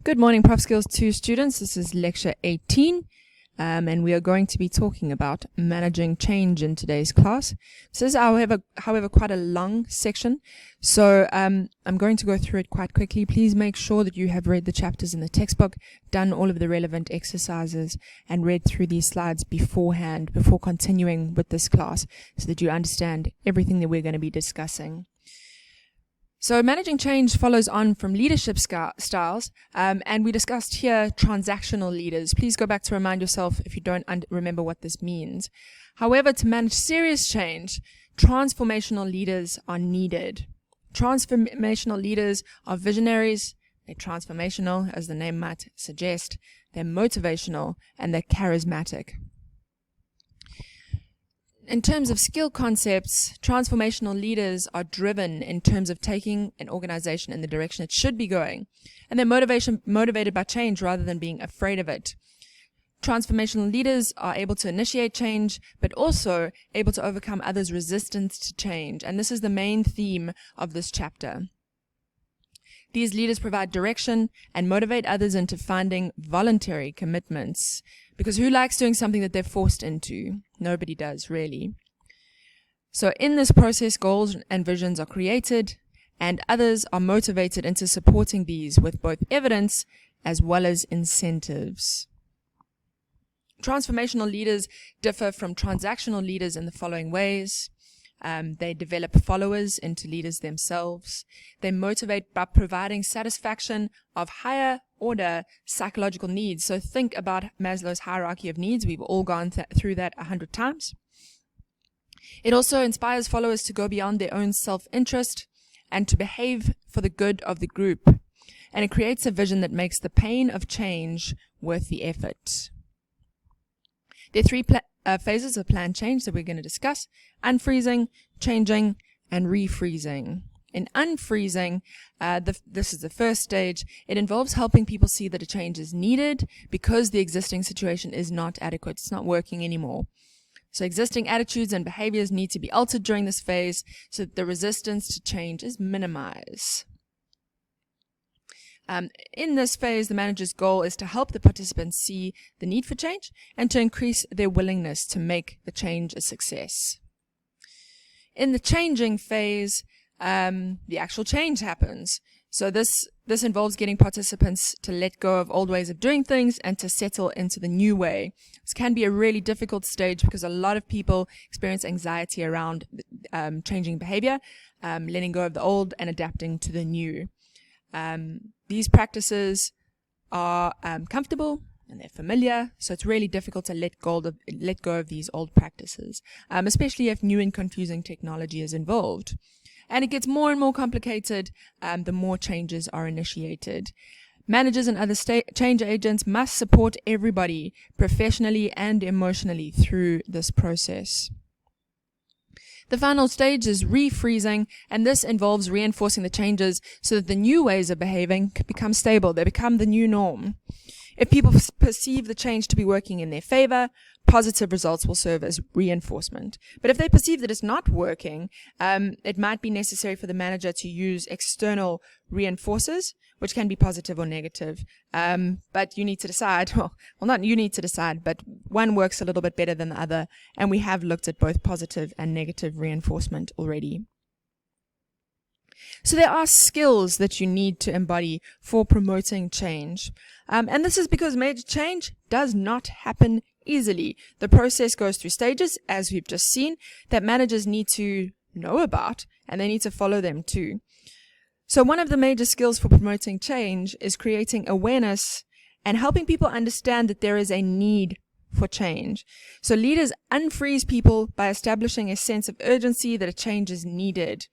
Good morning, Prof Skills 2 students. This is Lecture 18, and we are going to be talking about managing change in today's class. This is, however, quite a long section, so I'm going to go through it quite quickly. Please make sure that you have read the chapters in the textbook, done all of the relevant exercises, and read through these slides beforehand, before continuing with this class, so that you understand everything that we're going to be discussing. So managing change follows on from leadership styles, and we discussed here transactional leaders. Please go back to remind yourself if you don't remember what this means. However, to manage serious change, transformational leaders are needed. Transformational leaders are visionaries, they're transformational, as the name might suggest, they're motivational, and they're charismatic. In terms of skill concepts, transformational leaders are driven in terms of taking an organization in the direction it should be going, and they're motivated by change rather than being afraid of it. Transformational leaders are able to initiate change, but also able to overcome others' resistance to change, and this is the main theme of this chapter. These leaders provide direction and motivate others into finding voluntary commitments. Because who likes doing something that they're forced into? Nobody does, really. So in this process, goals and visions are created, and others are motivated into supporting these with both evidence as well as incentives. Transformational leaders differ from transactional leaders in the following ways. They develop followers into leaders themselves. They motivate by providing satisfaction of higher order psychological needs. So think about Maslow's hierarchy of needs. We've all gone through that 100 times. It also inspires followers to go beyond their own self-interest and to behave for the good of the group. And it creates a vision that makes the pain of change worth the effort. There are three phases of planned change that we're going to discuss: unfreezing, changing, and refreezing. In unfreezing, this is the first stage. It involves helping people see that a change is needed because the existing situation is not adequate. It's not working anymore. So existing attitudes and behaviors need to be altered during this phase so that the resistance to change is minimized. In this phase, the manager's goal is to help the participants see the need for change and to increase their willingness to make the change a success. In the changing phase, the actual change happens. So this involves getting participants to let go of old ways of doing things and to settle into the new way. This can be a really difficult stage because a lot of people experience anxiety around changing behavior, letting go of the old and adapting to the new. These practices are comfortable and they're familiar, so it's really difficult to let go of these old practices, especially if new and confusing technology is involved. And it gets more and more complicated the more changes are initiated. Managers and other change agents must support everybody professionally and emotionally through this process. The final stage is refreezing, and this involves reinforcing the changes so that the new ways of behaving become stable. They become the new norm. If people perceive the change to be working in their favor, positive results will serve as reinforcement. But if they perceive that it's not working, it might be necessary for the manager to use external reinforcers, which can be positive or negative. But you need to decide, well, not you need to decide, but one works a little bit better than the other, and we have looked at both positive and negative reinforcement already. So there are skills that you need to embody for promoting change. And this is because major change does not happen easily. The process goes through stages, as we've just seen, that managers need to know about, and they need to follow them too. So one of the major skills for promoting change is creating awareness and helping people understand that there is a need for change. So leaders unfreeze people by establishing a sense of urgency that a change is needed.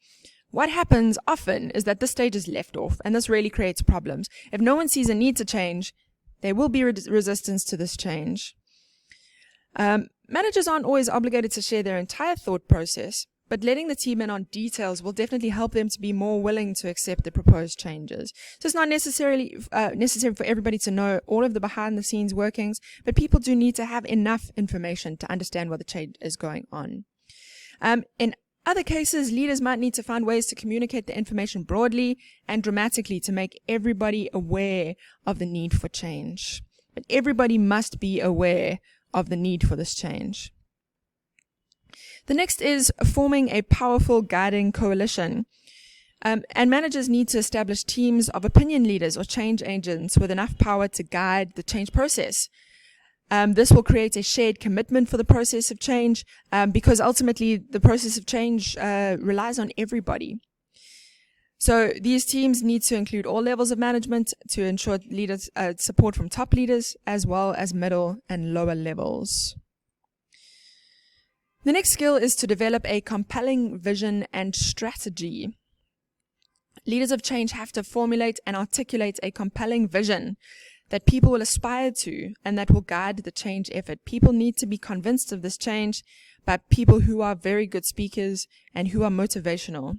What happens often is that this stage is left off, and this really creates problems. If no one sees a need to change, there will be resistance to this change. Managers aren't always obligated to share their entire thought process, but letting the team in on details will definitely help them to be more willing to accept the proposed changes. So it's not necessarily necessary for everybody to know all of the behind-the-scenes workings, but people do need to have enough information to understand what the change is going on. In Other cases, leaders might need to find ways to communicate the information broadly and dramatically to make everybody aware of the need for change. But everybody must be aware of the need for this change. The next is forming a powerful guiding coalition. And managers need to establish teams of opinion leaders or change agents with enough power to guide the change process. This will create a shared commitment for the process of change, because ultimately the process of change relies on everybody. So these teams need to include all levels of management to ensure leaders support from top leaders as well as middle and lower levels. The next skill is to develop a compelling vision and strategy. Leaders of change have to formulate and articulate a compelling vision that people will aspire to and that will guide the change effort. People need to be convinced of this change by people who are very good speakers and who are motivational.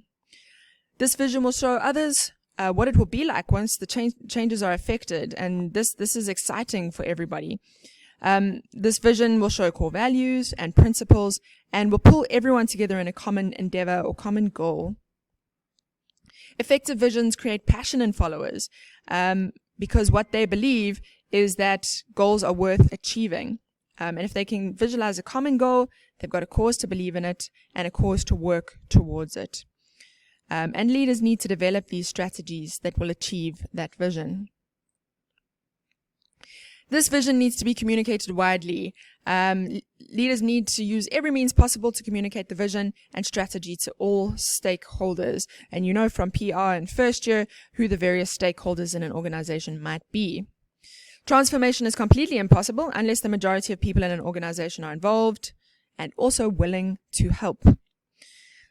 This vision will show others what it will be like once the changes are effected, and this is exciting for everybody. This vision will show core values and principles and will pull everyone together in a common endeavor or common goal. Effective visions create passion in followers, because what they believe is that goals are worth achieving. And if they can visualize a common goal, they've got a cause to believe in it and a cause to work towards it. And leaders need to develop these strategies that will achieve that vision. This vision needs to be communicated widely. Leaders need to use every means possible to communicate the vision and strategy to all stakeholders. And you know from PR in first year who the various stakeholders in an organization might be. Transformation is completely impossible unless the majority of people in an organization are involved and also willing to help.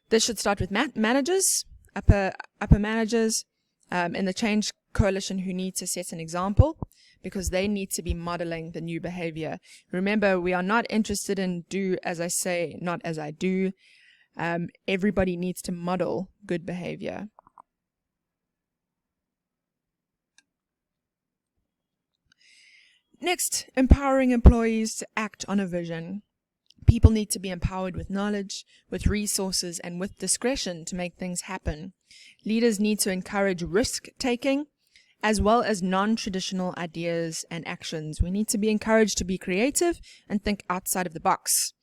This should start with managers, upper managers in the change coalition who need to set an example, because they need to be modeling the new behavior. Remember, we are not interested in do as I say, not as I do. Everybody needs to model good behavior. Next, empowering employees to act on a vision. People need to be empowered with knowledge, with resources, and with discretion to make things happen. Leaders need to encourage risk-taking, as well as non-traditional ideas and actions. We need to be encouraged to be creative and think outside of the box.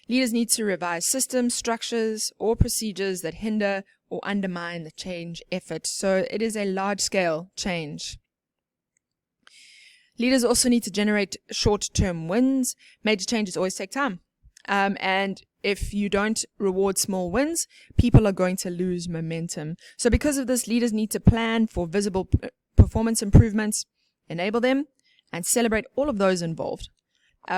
Leaders need to revise systems, structures, or procedures that hinder or undermine the change effort. So it is a large-scale change. Leaders also need to generate short-term wins. Major changes always take time. And if you don't reward small wins, people are going to lose momentum. So because of this, leaders need to plan for visible performance improvements, enable them, and celebrate all of those involved.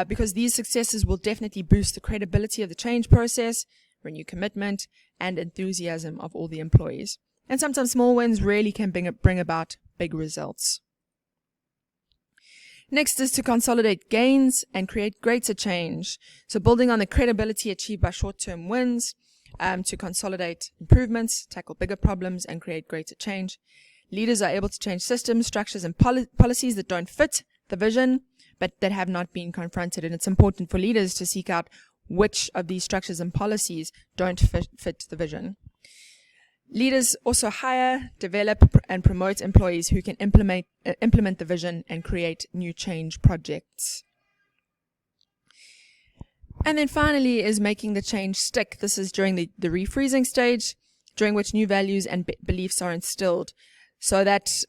Because these successes will definitely boost the credibility of the change process, renew commitment, and enthusiasm of all the employees. And sometimes small wins really can bring about big results. Next is to consolidate gains and create greater change. So building on the credibility achieved by short-term wins, to consolidate improvements, tackle bigger problems, and create greater change. Leaders are able to change systems, structures, and policies that don't fit the vision, but that have not been confronted. And it's important for leaders to seek out which of these structures and policies don't fit the vision. Leaders also hire, develop, and promote employees who can implement the vision and create new change projects. And then finally is making the change stick. This is during the refreezing stage, during which new values and beliefs are instilled, so that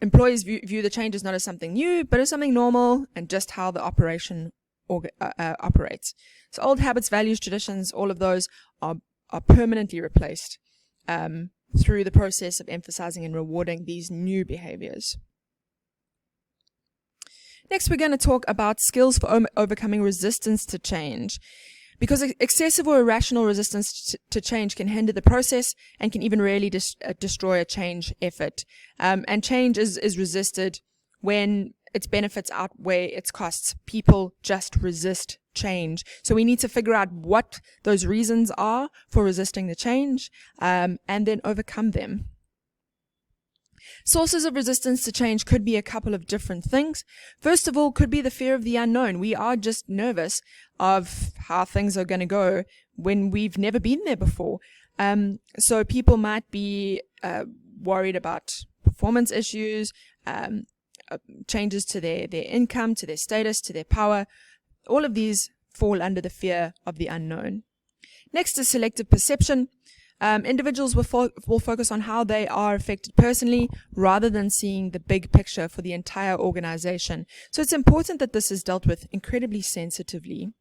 employees view the changes not as something new, but as something normal and just how the operation operates. So old habits, values, traditions, all of those are permanently replaced through the process of emphasizing and rewarding these new behaviors. Next, we're going to talk about skills for overcoming resistance to change. Because excessive or irrational resistance to change can hinder the process and can even really destroy a change effort. And change is resisted when its benefits outweigh its costs. People just resist change. So we need to figure out what those reasons are for resisting the change, and then overcome them. Sources of resistance to change could be a couple of different things. First of all, could be the fear of the unknown. We are just nervous of how things are going to go when we've never been there before. So people might be worried about performance issues, changes to their income, to their status, to their power. All of these fall under the fear of the unknown. Next is selective perception. Individuals will focus on how they are affected personally rather than seeing the big picture for the entire organization. So it's important that this is dealt with incredibly sensitively.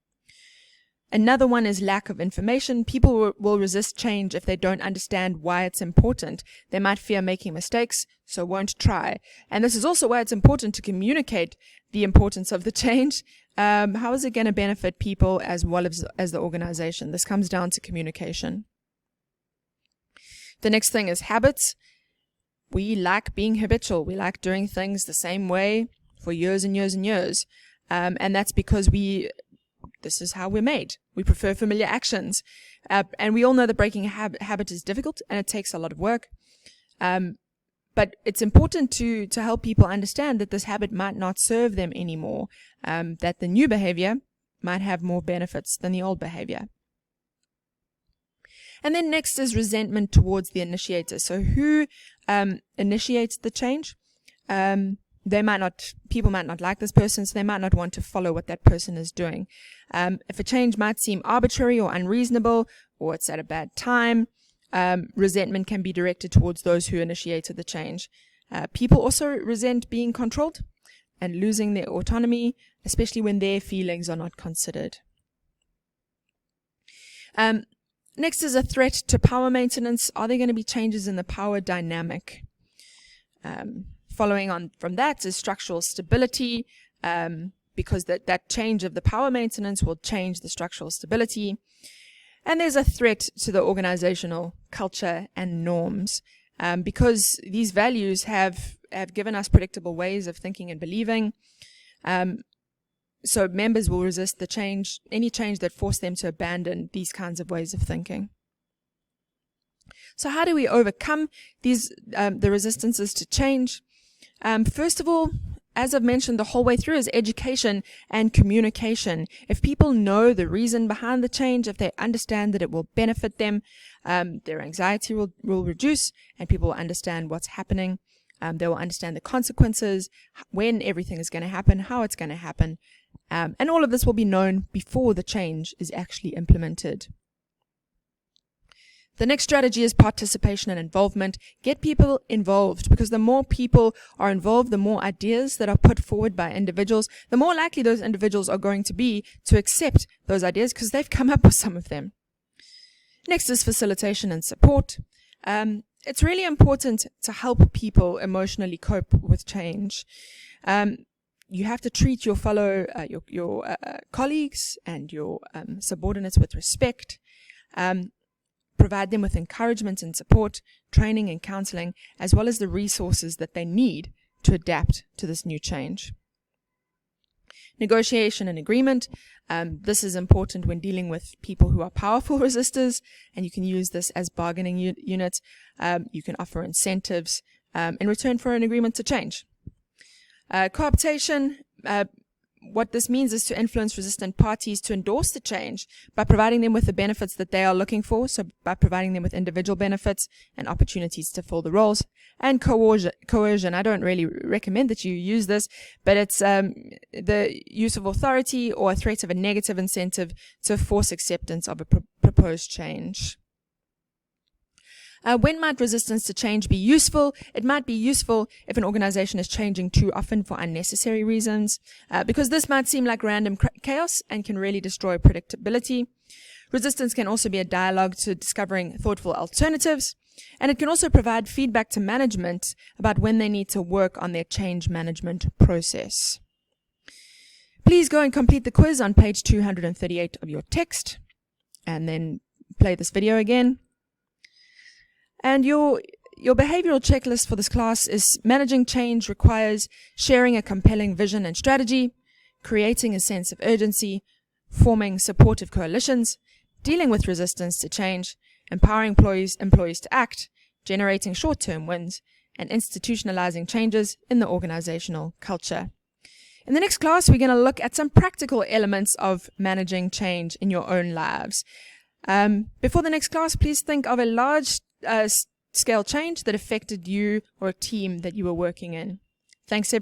Another one is lack of information. People will resist change if they don't understand why it's important. They might fear making mistakes, so won't try. And this is also why it's important to communicate the importance of the change. How is it going to benefit people as well as the organization? This comes down to communication. The next thing is habits. We like being habitual. We like doing things the same way for years and years and years. And that's because this is how we're made. We prefer familiar actions. And we all know that breaking a habit is difficult and it takes a lot of work. But it's important to help people understand that this habit might not serve them anymore, that the new behavior might have more benefits than the old behavior. And then next is resentment towards the initiator. So who initiates the change? People might not like this person, so they might not want to follow what that person is doing. If a change might seem arbitrary or unreasonable, or it's at a bad time, resentment can be directed towards those who initiated the change. People also resent being controlled and losing their autonomy, especially when their feelings are not considered. Next is a threat to power maintenance. Are there going to be changes in the power dynamic? Following on from that is structural stability, because that change of the power maintenance will change the structural stability. And there's a threat to the organizational culture and norms, because these values have given us predictable ways of thinking and believing. So members will resist any change that force them to abandon these kinds of ways of thinking. So how do we overcome the resistances to change? First of all, as I've mentioned the whole way through, is education and communication. If people know the reason behind the change, if they understand that it will benefit them, their anxiety will reduce, and people will understand what's happening. They will understand the consequences, when everything is going to happen, how it's going to happen, and all of this will be known before the change is actually implemented. The next strategy is participation and involvement. Get people involved, because the more people are involved, the more ideas that are put forward by individuals, the more likely those individuals are going to be to accept those ideas because they've come up with some of them. Next is facilitation and support. It's really important to help people emotionally cope with change. You have to treat your fellow, your colleagues and your subordinates with respect. Provide them with encouragement and support, training and counseling, as well as the resources that they need to adapt to this new change. Negotiation and agreement. This is important when dealing with people who are powerful resistors, and you can use this as bargaining units. You can offer incentives in return for an agreement to change. Cooptation. What this means is to influence resistant parties to endorse the change by providing them with the benefits that they are looking for, so by providing them with individual benefits and opportunities to fill the roles. And coercion. I don't really recommend that you use this, but it's the use of authority or a threat of a negative incentive to force acceptance of a proposed change. When might resistance to change be useful? It might be useful if an organization is changing too often for unnecessary reasons, because this might seem like random chaos and can really destroy predictability. Resistance can also be a dialogue to discovering thoughtful alternatives, and it can also provide feedback to management about when they need to work on their change management process. Please go and complete the quiz on page 238 of your text, and then play this video again. And your behavioral checklist for this class is: managing change requires sharing a compelling vision and strategy, creating a sense of urgency, forming supportive coalitions, dealing with resistance to change, empowering employees to act, generating short-term wins, and institutionalizing changes in the organizational culture. In the next class, we're going to look at some practical elements of managing change in your own lives. Before the next class, please think of a large scale change that affected you or a team that you were working in. Thanks, everyone.